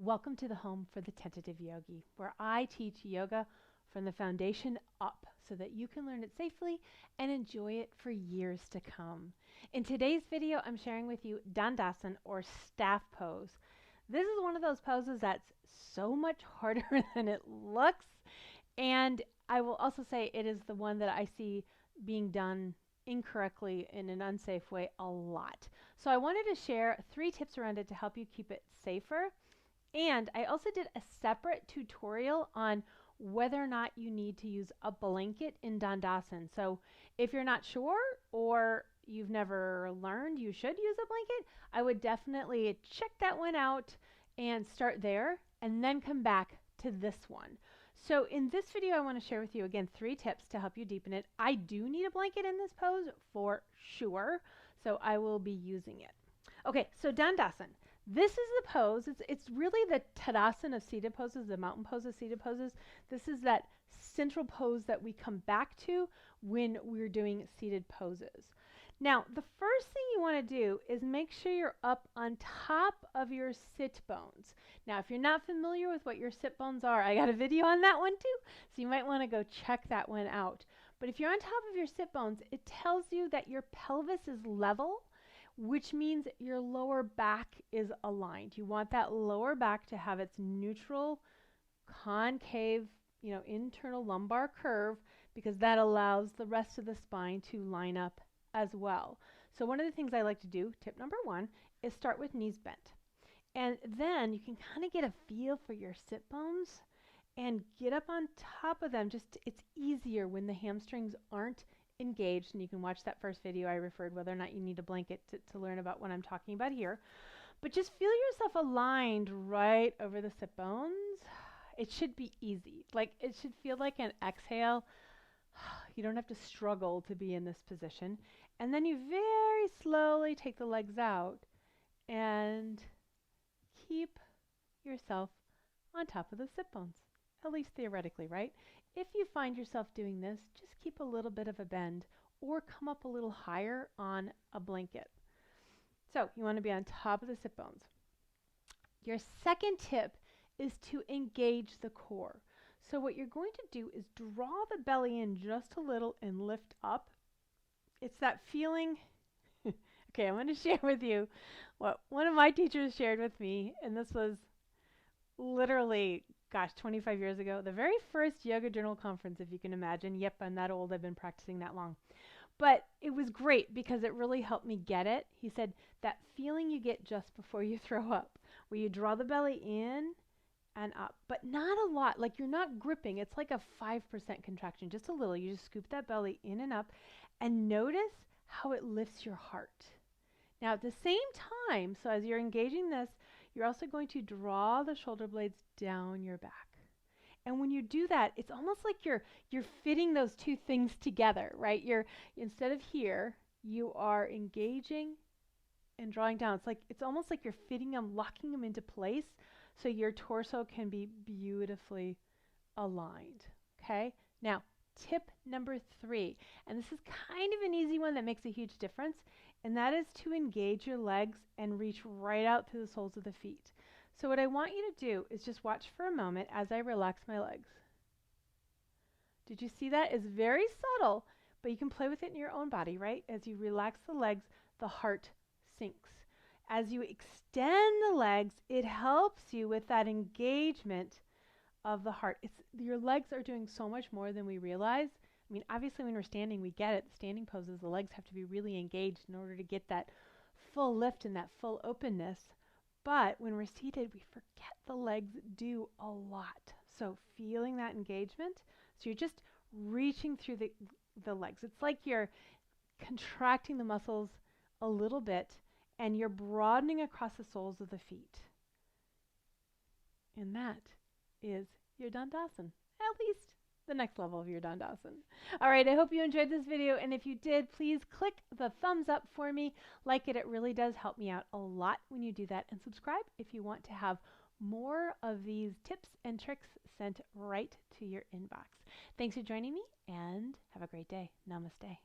Welcome to the home for the Tentative Yogi, where I teach yoga from the foundation up so that you can learn it safely and enjoy it for years to come. In today's video, I'm sharing with you Dandasana, or staff pose. This is one of those poses that's so much harder than it looks, and I will also say it is the one that I see being done incorrectly in an unsafe way a lot. So I wanted to share 3 tips around it to help you keep it safer. And I also did a separate tutorial on whether or not you need to use a blanket in Dandasana. So if you're not sure or you've never learned you should use a blanket, I would definitely check that one out and start there and then come back to this one. So in this video, I want to share with you again 3 tips to help you deepen it. I do need a blanket in this pose for sure, so I will be using it. Okay, so Dandasana. This is the pose. It's really the Tadasana of seated poses, the mountain pose of seated poses. This is that central pose that we come back to when we're doing seated poses. Now, the first thing you want to do is make sure you're up on top of your sit bones. Now, if you're not familiar with what your sit bones are, I got a video on that one too, so you might want to go check that one out. But if you're on top of your sit bones, it tells you that your pelvis is level, which means your lower back is aligned. You want that lower back to have its neutral, concave, internal lumbar curve, because that allows the rest of the spine to line up as well. So one of the things I like to do, tip number 1, is start with knees bent. And then you can kind of get a feel for your sit bones and get up on top of them. It's easier when the hamstrings aren't engaged, and you can watch that first video I referred whether or not you need a blanket to learn about what I'm talking about here. But just feel yourself aligned right over the sit bones. It should be easy. Like, it should feel like an exhale. You don't have to struggle to be in this position. And then you very slowly take the legs out and keep yourself on top of the sit bones, at least theoretically, right? If you find yourself doing this, just keep a little bit of a bend or come up a little higher on a blanket. So you want to be on top of the sit bones. Your second tip is to engage the core. So what you're going to do is draw the belly in just a little and lift up. It's that feeling. Okay, I'm going to share with you what one of my teachers shared with me, and this was literally, 25 years ago, the very first Yoga Journal conference, if you can imagine. Yep, I'm that old. I've been practicing that long. But it was great because it really helped me get it. He said that feeling you get just before you throw up, where you draw the belly in and up, but not a lot. Like, you're not gripping. It's like a 5% contraction, just a little. You just scoop that belly in and up and notice how it lifts your heart. Now, at the same time, so as you're engaging this, you're also going to draw the shoulder blades down your back. And when you do that, it's almost like you're fitting those two things together, right? Instead of here, you are engaging and drawing down. It's almost like you're fitting them, locking them into place so your torso can be beautifully aligned. Okay? Now, tip number 3, and this is kind of an easy one that makes a huge difference, and that is to engage your legs and reach right out to the soles of the feet. So what I want you to do is just watch for a moment as I relax my legs. Did you see that? It's very subtle, but you can play with it in your own body, right? As you relax the legs, the heart sinks. As you extend the legs, it helps you with that engagement of the heart. Your legs are doing so much more than we realize. I mean, obviously when we're standing, we get it. The standing poses, the legs have to be really engaged in order to get that full lift and that full openness. But when we're seated, we forget the legs do a lot. So feeling that engagement, so you're just reaching through the legs. It's like you're contracting the muscles a little bit and you're broadening across the soles of the feet. And that is your Dandasana, at least the next level of your Dandasana. All right, I hope you enjoyed this video, and if you did, please click the thumbs up for me. Like it, it really does help me out a lot when you do that, and subscribe if you want to have more of these tips and tricks sent right to your inbox. Thanks for joining me, and have a great day. Namaste.